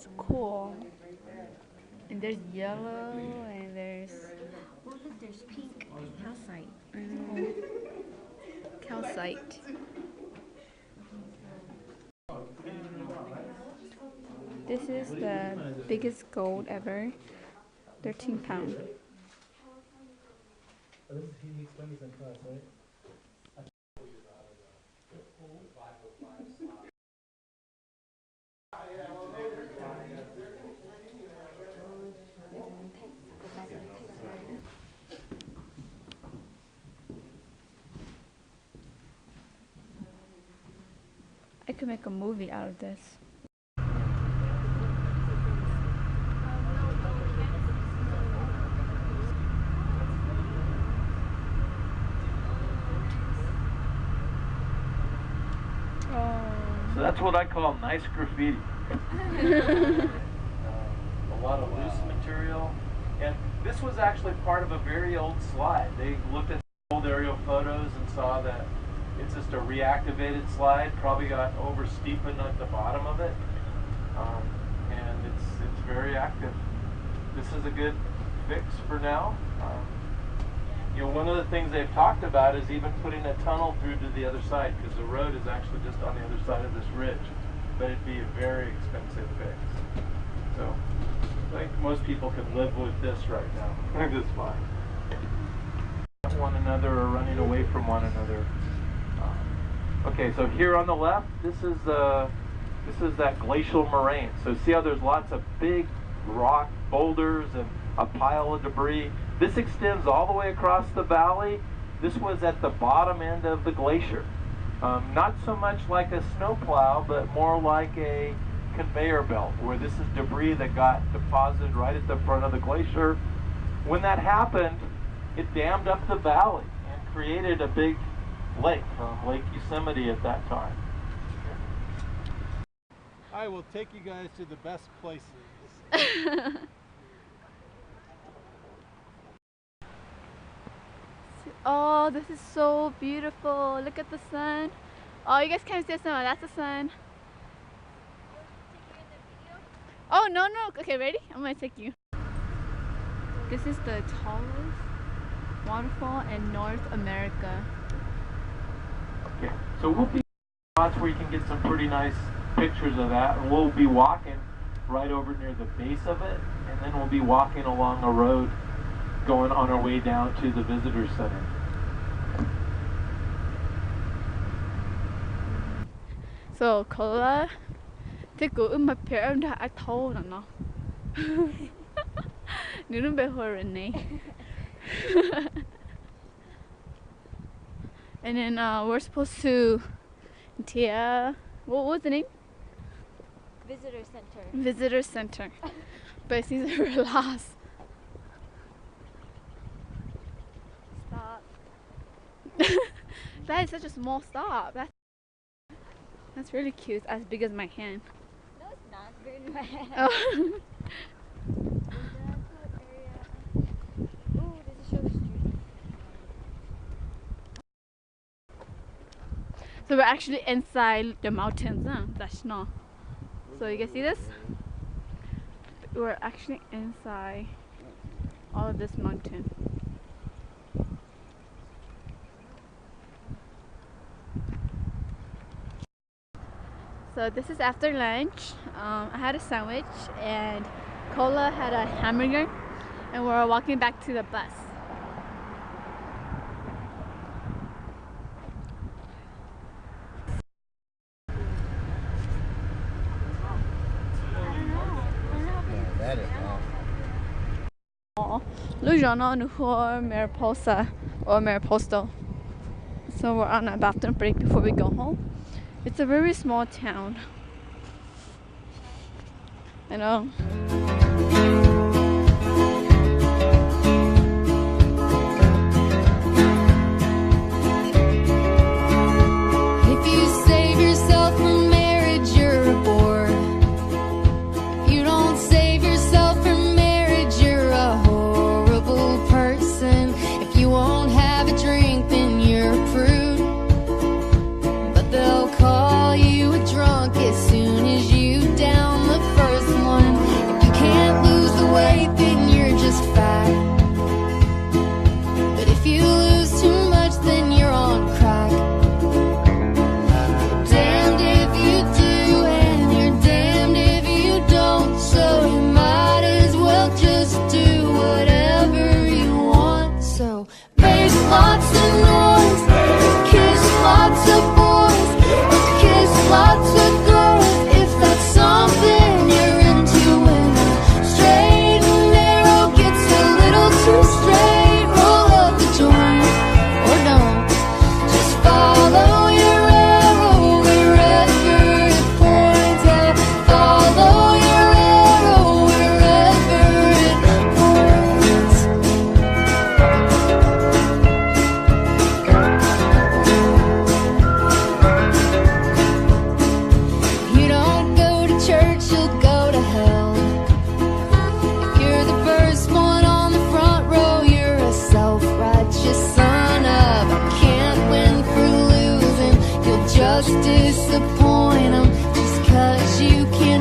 is cool. And there's yellow and there's, Oh look, there's pink calcite. Calcite. This is the biggest gold ever. 13 pounds. He explained this in class, right? I could make a movie out of this. So that's what I call nice graffiti. A lot of loose material. And this was actually part of a very old slide. They looked at old aerial photos and saw that it's just a reactivated slide, probably got over steepened at the bottom of it. And it's very active. This is a good fix for now. You know, one of the things they've talked about is even putting a tunnel through to the other side, because the road is actually just on the other side of this ridge. But it'd be a very expensive fix. So I think most people could live with this right now. I think it's fine. One another or running away from one another. Okay, so here on the left, this is that glacial moraine. So see how there's lots of big rock boulders and a pile of debris. This extends all the way across the valley. This was at the bottom end of the glacier. Not so much like a snowplow, but more like a conveyor belt, where this is debris that got deposited right at the front of the glacier. When that happened, it dammed up the valley and created a big lake, Lake Yosemite at that time. I will take you guys to the best places. Oh, this is so beautiful. Look at the sun. Oh, you guys can't see the sun. That's the sun. Oh, no. Okay, ready? I'm going to take you. This is the tallest waterfall in North America. Okay, so we'll be spots where you can get some pretty nice pictures of that. And we'll be walking right over near the base of it. And then we'll be walking along a road going on our way down to the visitor center. So, Kola, thế cứ mà phía em đã ác thâu nè nó. Nếu nó bị hồi rồi này. And then we're supposed to what was the name? Visitor center. Visitor center. But it seems we're lost. Stop. That is such a small stop. That's really cute. It's as big as my hand. No, it's not. It's bigger than my hand. Oh. Ooh, there's a sugar street. So we're actually inside the mountains, huh? That's not. So you can see this? We're actually inside all of this mountain. So this is after lunch. I had a sandwich and Kola had a hamburger, and we're walking back to the bus. That is awesome. Lujana Nuhor Mariposa or Mariposto. So we're on a bathroom break before we go home. It's a very small town. I know. If you save yourself from marriage, you're a bore. If you don't save yourself from marriage, you're a horrible person. If you won't have a drink, then you're a prude. But they'll call you a drunk as soon as you down the first one. lots of noise, kiss lots of boys, kiss lots of girls. If that's something you're into, when the straight and narrow gets a little too straight, roll up the joint or don't. Just follow your arrow wherever it points out. Follow your arrow wherever it points. You don't go to church, you'll go to hell. If you're the first one on the front row, you're a self-righteous son of a can't win for losing. You'll just disappoint 'em just 'cause you can't